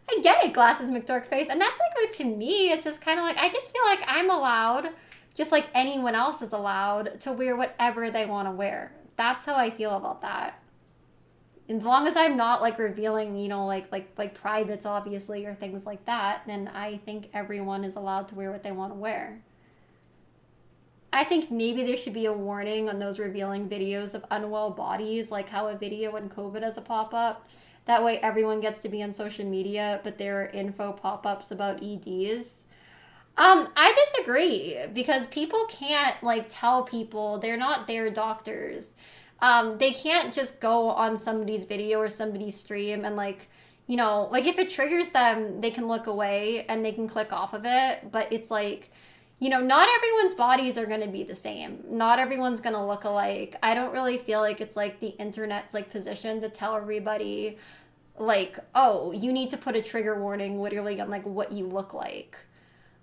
I get it, glasses McDorkface. And that's like, to me, it's just kind of like, I just feel like I'm allowed, just like anyone else is allowed, to wear whatever they want to wear. That's how I feel about that. As long as I'm not like revealing, like privates obviously or things like that, then I think everyone is allowed to wear what they want to wear. I think maybe there should be a warning on those revealing videos of unwell bodies, like how a video when COVID has a pop up. That way everyone gets to be on social media, but there are info pop ups about EDs. I disagree because people can't like tell people they're not their doctors. They can't just go on somebody's video or somebody's stream and like if it triggers them, they can look away and they can click off of it. But it's like, not everyone's bodies are going to be the same. Not everyone's going to look alike. I don't really feel like it's like the internet's like position to tell everybody like, oh, you need to put a trigger warning literally on like what you look like.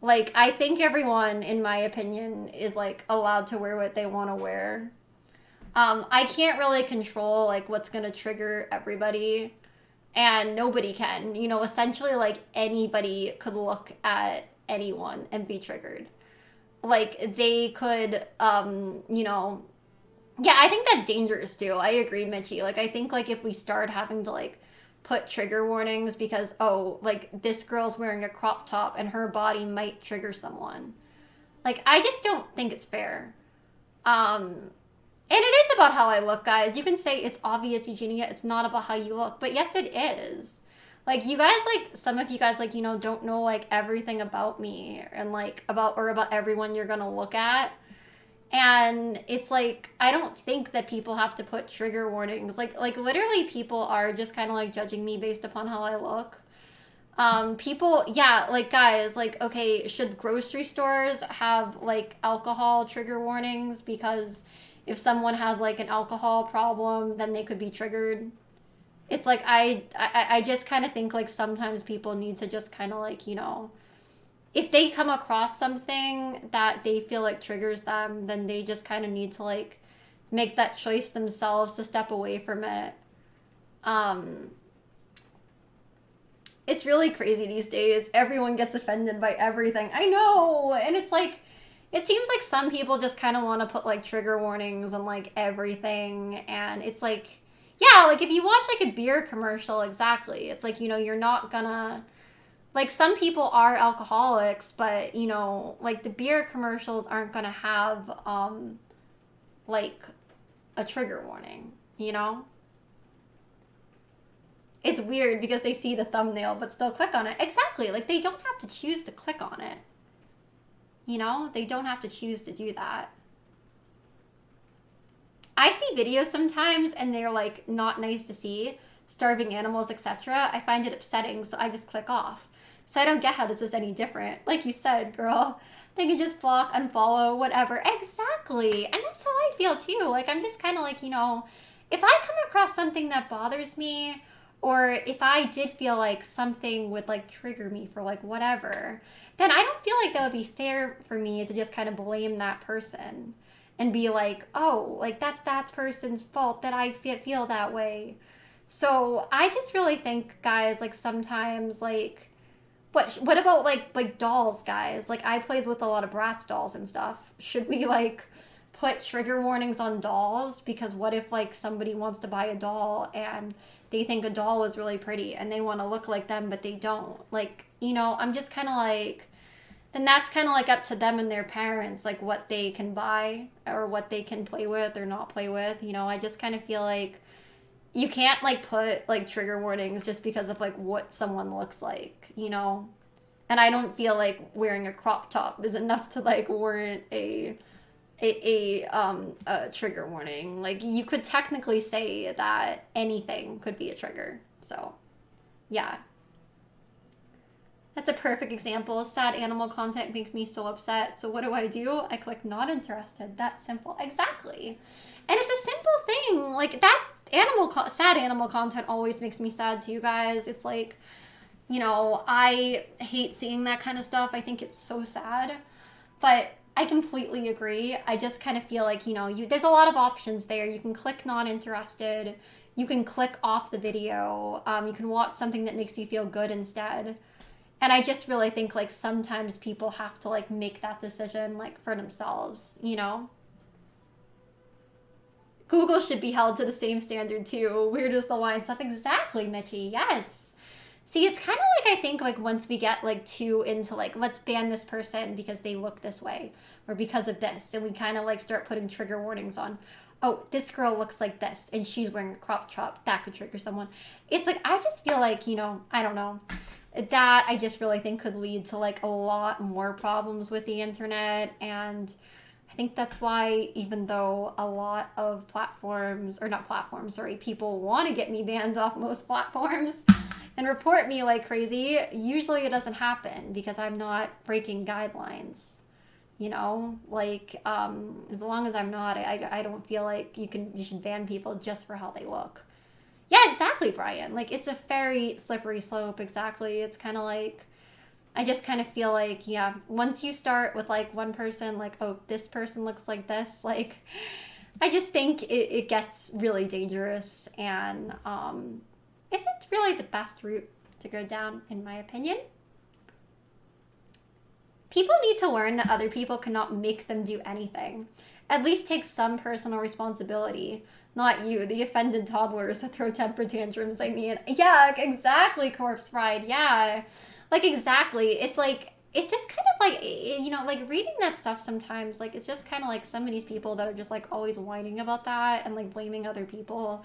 Like, I think everyone, in my opinion, is like allowed to wear what they want to wear. I can't really control like what's gonna trigger everybody, and nobody can. Essentially, like anybody could look at anyone and be triggered. Like they could, yeah, I think that's dangerous too. I agree, Mitchie. Like I think like if we start having to like put trigger warnings because oh, like this girl's wearing a crop top and her body might trigger someone. Like I just don't think it's fair. And it is about how I look, guys. You can say it's obvious, Eugenia, it's not about how you look, but yes it is. Like you guys like some of you guys like don't know like everything about me and like about everyone you're going to look at. And it's like I don't think that people have to put trigger warnings. Like literally people are just kind of like judging me based upon how I look. People, yeah, like guys, like okay, should grocery stores have like alcohol trigger warnings because if someone has like an alcohol problem, then they could be triggered. It's like I just kind of think like sometimes people need to just kind of like, if they come across something that they feel like triggers them, then they just kind of need to like make that choice themselves to step away from it. Um, it's really crazy these days. Everyone gets offended by everything. I know. And it's like, it seems like some people just kind of want to put like trigger warnings on like everything. And it's like, yeah, like if you watch like a beer commercial, exactly. It's like, you're not gonna like some people are alcoholics, but like the beer commercials aren't gonna have like a trigger warning, It's weird because they see the thumbnail but still click on it. Exactly. Like they don't have to choose to click on it. They don't have to choose to do that. I see videos sometimes and they're like not nice to see, starving animals, etc. I find it upsetting, so I just click off. So I don't get how this is any different. Like you said, girl, they can just block, unfollow, whatever. Exactly. And that's how I feel too. Like I'm just kind of like, if I come across something that bothers me, or if I did feel like something would like trigger me for like whatever, then I don't feel like that would be fair for me to just kind of blame that person and be like, oh, like that's that person's fault that I feel that way. So I just really think, guys, like sometimes like what about like dolls, guys? Like I played with a lot of Bratz dolls and stuff. Should we like put trigger warnings on dolls? Because what if like somebody wants to buy a doll and they think a doll is really pretty and they want to look like them but they don't? Like, I'm just kind of like then that's kind of like up to them and their parents, like what they can buy or what they can play with or not play with. I just kind of feel like you can't like put like trigger warnings just because of like what someone looks like. And I don't feel like wearing a crop top is enough to like warrant a trigger warning. Like you could technically say that anything could be a trigger. So, yeah. That's a perfect example. Sad animal content makes me so upset. So what do? I click not interested. That's simple. Exactly. And it's a simple thing. Like that sad animal content always makes me sad too, guys. It's like, I hate seeing that kind of stuff. I think it's so sad. But I completely agree. I just kind of feel like, there's a lot of options there. You can click not interested. you can click off the video. You can watch something that makes you feel good instead. And I just really think like sometimes people have to like make that decision like for themselves, you know? Google should be held to the same standard too. Weird is the line stuff. Exactly, Mitchie. Yes. See, it's kind of like I think like once we get like too into like let's ban this person because they look this way or because of this, and we kind of like start putting trigger warnings on. Oh, this girl looks like this and she's wearing a crop top. That could trigger someone. It's like I just feel like, you know, I don't know. That I just really think could lead to like a lot more problems with the internet. And I think that's why, even though a lot of platforms, or not platforms, sorry, people want to get me banned off most platforms and report me like crazy, usually it doesn't happen because I'm not breaking guidelines. You know, like as long as I'm not, I don't feel like you should ban people just for how they look. Yeah, exactly, Brian. Like it's a very slippery slope. Exactly. It's kind of like I just kind of feel like, yeah, once you start with like one person, like, oh, this person looks like this, like, I just think it gets really dangerous and isn't really the best route to go down, in my opinion. People need to learn that other people cannot make them do anything. At least take some personal responsibility. Not you, the offended toddlers that throw temper tantrums. I mean, yeah, exactly, Corpse Bride. Yeah. Like, exactly. It's like, it's just kind of like, you know, like reading that stuff sometimes, like, it's just kind of like some of these people that are just like always whining about that and like blaming other people.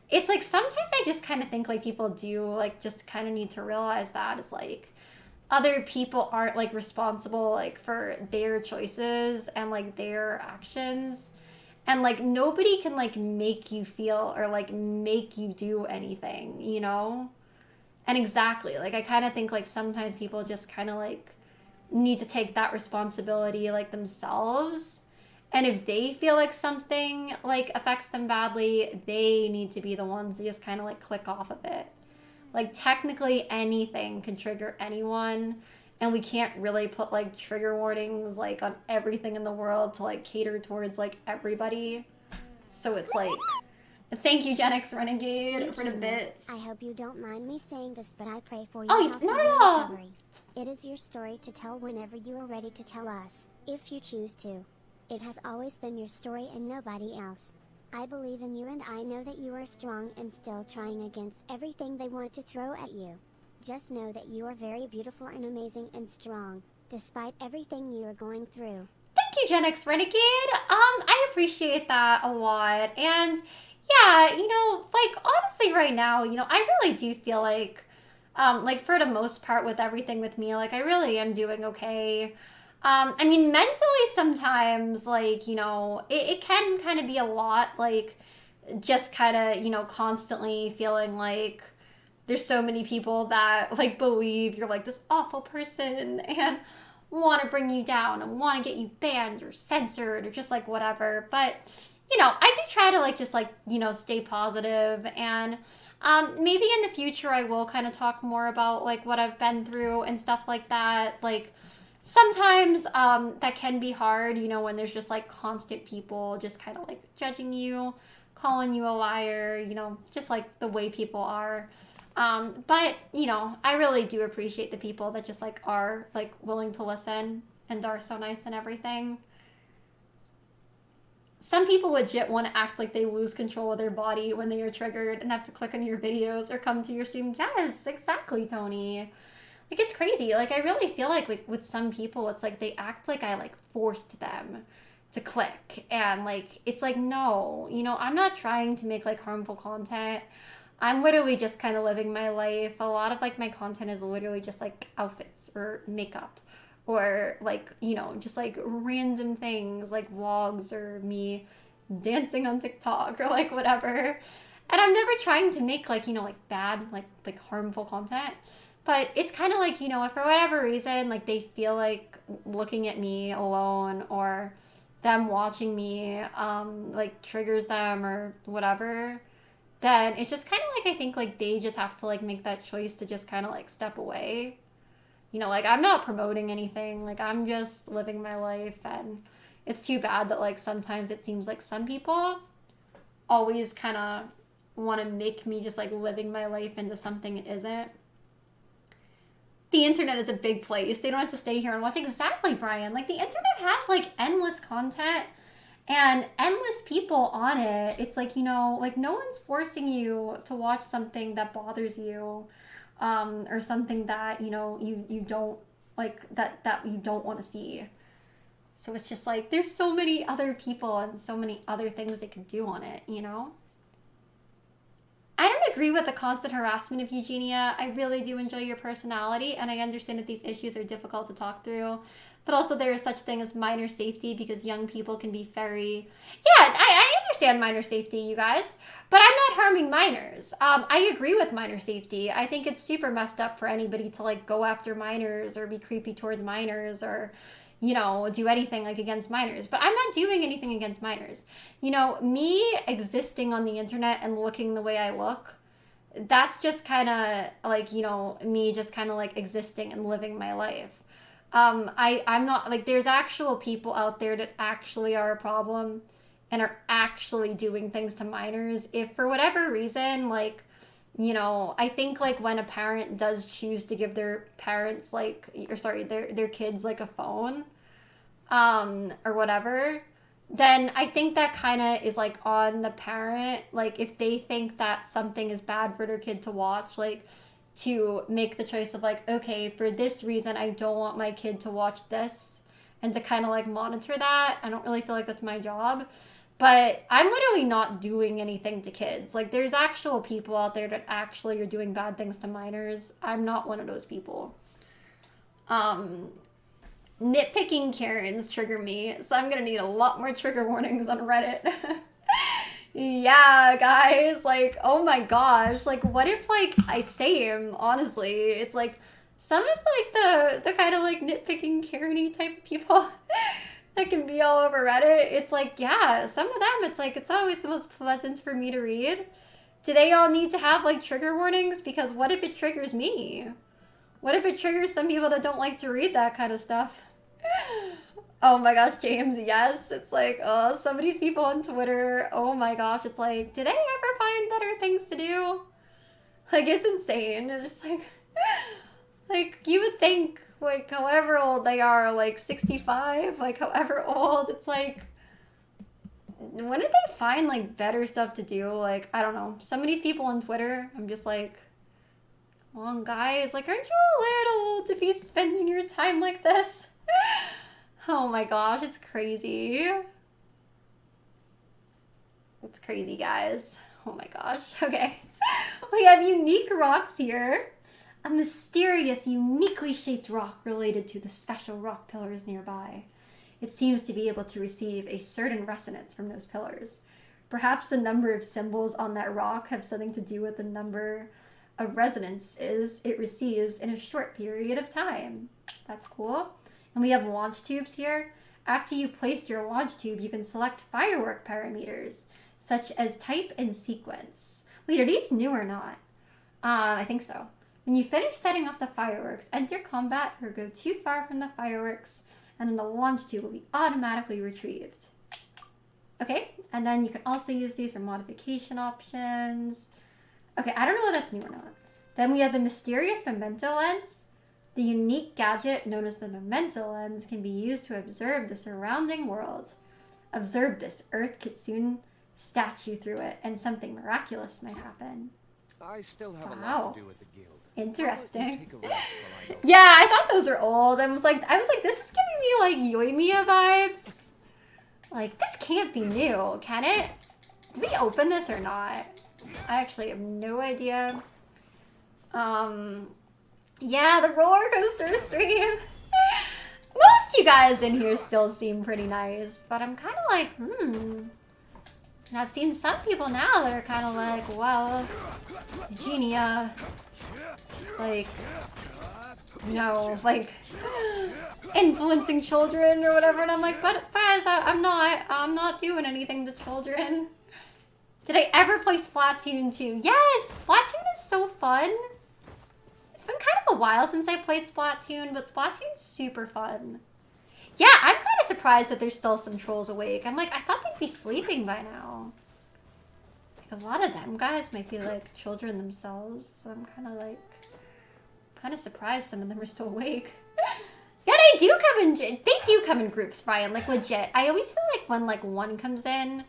It's like sometimes I just kind of think like people do like just kind of need to realize that it's like, other people aren't like responsible like for their choices and like their actions, and like nobody can like make you feel or like make you do anything, you know? And exactly, like I kind of think like sometimes people just kind of like need to take that responsibility like themselves, and if they feel like something like affects them badly, they need to be the ones to just kind of like click off of it. Like technically anything can trigger anyone, and we can't really put like trigger warnings like on everything in the world to like cater towards like everybody. So it's like, thank you, Gen X Renegade, for the bits. I hope you don't mind me saying this, but I pray for Oh, your health not and at your all. recovery. It is your story to tell whenever you are ready to tell us, if you choose to. It has always been your story and nobody else. I believe in you and I know that you are strong and still trying against everything they want to throw at you. Just know that you are very beautiful and amazing and strong, despite everything you are going through. Thank you, Gen X Renegade. I appreciate that a lot. And yeah, you know, like honestly right now, you know, I really do feel like for the most part with everything with me, like I really am doing okay. I mean, mentally sometimes, like, you know, it can kind of be a lot, like, just kind of, you know, constantly feeling like there's so many people that, like, believe you're, like, this awful person and want to bring you down and want to get you banned or censored or just, like, whatever. But, you know, I do try to, like, just, like, you know, stay positive and maybe in the future I will kind of talk more about, like, what I've been through and stuff like that, like, sometimes that can be hard, you know, when there's just like constant people just kind of like judging you, calling you a liar, you know, just like the way people are. But, you know, I really do appreciate the people that just like are like willing to listen and are so nice and everything. Some people legit want to act like they lose control of their body when they are triggered and have to click on your videos or come to your stream. Yes, exactly, Tony. Like, it's crazy. Like, I really feel like with some people, it's like they act like I, like, forced them to click. And, like, it's like, no. You know, I'm not trying to make, like, harmful content. I'm literally just kind of living my life. A lot of, like, my content is literally just, like, outfits or makeup. Or, like, you know, just, like, random things, like vlogs or me dancing on TikTok or, like, whatever. And I'm never trying to make, like, you know, like, bad, like harmful content. But it's kind of like, you know, if for whatever reason, like they feel like looking at me alone or them watching me, like triggers them or whatever, then it's just kind of like I think like they just have to like make that choice to just kind of like step away. You know, like I'm not promoting anything, like I'm just living my life, and it's too bad that like sometimes it seems like some people always kind of want to make me just like living my life into something it isn't. The internet is a big place. They don't have to stay here and watch. Exactly, Brian. Like, the internet has like endless content and endless people on it. It's like, you know, like no one's forcing you to watch something that bothers you, or something that, you know, you don't like, that you don't want to see. So it's just like, there's so many other people and so many other things they could do on it, you know? I don't agree with the constant harassment of Eugenia. I really do enjoy your personality, and I understand that these issues are difficult to talk through. But also there is such thing as minor safety, because young people can be very... Yeah, I understand minor safety, you guys. But I'm not harming minors. I agree with minor safety. I think it's super messed up for anybody to like go after minors or be creepy towards minors or, you know, do anything like against minors. But I'm not doing anything against minors. You know, me existing on the internet and looking the way I look, that's just kind of like, you know, me just kind of like existing and living my life. I'm not like, there's actual people out there that actually are a problem and are actually doing things to minors. If for whatever reason, like, you know, I think like when a parent does choose to give their parents like, or sorry, their kids like a phone, or whatever, then I think that kind of is like on the parent. Like if they think that something is bad for their kid to watch, like to make the choice of like, okay, for this reason, I don't want my kid to watch this, and to kind of like monitor that. I don't really feel like that's my job. But I'm literally not doing anything to kids. Like, there's actual people out there that actually are doing bad things to minors. I'm not one of those people. Nitpicking Karens trigger me, so I'm gonna need a lot more trigger warnings on Reddit. Yeah, guys, like, oh my gosh, like, what if, like, I same, honestly, it's like, some of, like, the kind of, like, nitpicking Karen-y type of people that can be all over Reddit, it's like, yeah, some of them, it's like, it's always the most pleasant for me to read. Do they all need to have, like, trigger warnings? Because what if it triggers me? What if it triggers some people that don't like to read that kind of stuff? Oh my gosh, James, yes. It's like, oh, some of these people on Twitter, oh my gosh, it's like, do they ever find better things to do? Like, it's insane. It's just like you would think, like, however old they are, like 65, like however old, it's like, when did they find, like, better stuff to do? Like, I don't know. Some of these people on Twitter, I'm just like, come on, guys, like, aren't you a little old to be spending your time like this? Oh my gosh, it's crazy. It's crazy, guys. Oh my gosh. Okay. We have unique rocks here. A mysterious, uniquely shaped rock related to the special rock pillars nearby. It seems to be able to receive a certain resonance from those pillars. Perhaps the number of symbols on that rock have something to do with the number of resonances it receives in a short period of time. That's cool. And we have launch tubes here. After you've placed your launch tube, you can select firework parameters, such as type and sequence. Wait, are these new or not? I think so. When you finish setting off the fireworks, enter combat or go too far from the fireworks, and then the launch tube will be automatically retrieved. Okay, and then you can also use these for modification options. Okay, I don't know if that's new or not. Then we have the mysterious memento lens. The unique gadget known as the memento lens can be used to observe the surrounding world. Observe this. Earth Kitsune statue through it, and something miraculous might happen. I still have a lot to do with the guild. Interesting. Yeah, I thought those were old. I was like, this is giving me like Yoimiya vibes. Like, this can't be new, can it? Did we open this or not? I actually have no idea. Yeah, the roller coaster stream. Most you guys in here still seem pretty nice, but I'm kind of like, And I've seen some people now that are kind of like, well, Eugenia, like, you know, like, influencing children or whatever, and I'm like, but guys, I'm not doing anything to children. Did I ever play Splatoon 2? Yes, Splatoon is so fun. It's been kind of a while since I played Splatoon, but Splatoon's super fun. Yeah, I'm kind of surprised that there's still some trolls awake. I'm like, I thought they'd be sleeping by now. Like, a lot of them guys might be like children themselves, so I'm kind of surprised some of them are still awake. Yeah, they do come in groups, Brian, like legit. I always feel like when like one comes in,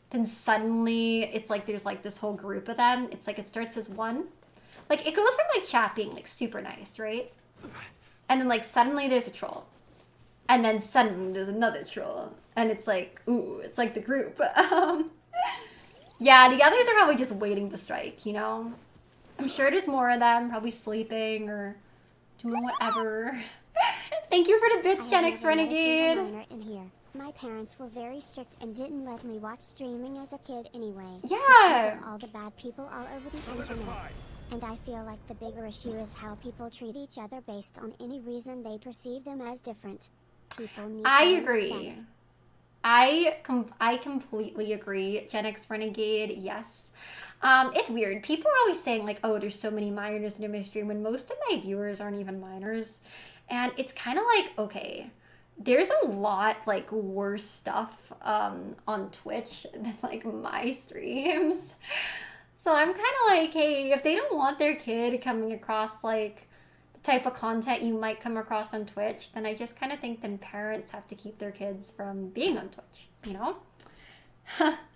then suddenly it's like there's like this whole group of them. It's like it starts as one. Like it goes from like chat being like super nice, right? And then like suddenly there's a troll. And then suddenly there's another troll. And it's like, ooh, it's like the group. Yeah, the others are probably just waiting to strike, you know? I'm sure there's more of them, probably sleeping or doing whatever. Thank you for the bits, Gen X Renegade. In here. My parents were very strict and didn't let me watch streaming as a kid anyway. Yeah. Because of all the bad people all over the internet. And I feel like the bigger issue is how people treat each other based on any reason they perceive them as different. People need I to agree. respect. I completely agree. Gen X Renegade, yes. It's weird. People are always saying like, oh, there's so many minors in my stream when most of my viewers aren't even minors. And it's kind of like, okay, there's a lot like worse stuff on Twitch than like my streams. So I'm kind of like, hey, if they don't want their kid coming across like the type of content you might come across on Twitch, then I just kind of think then parents have to keep their kids from being on Twitch, you know?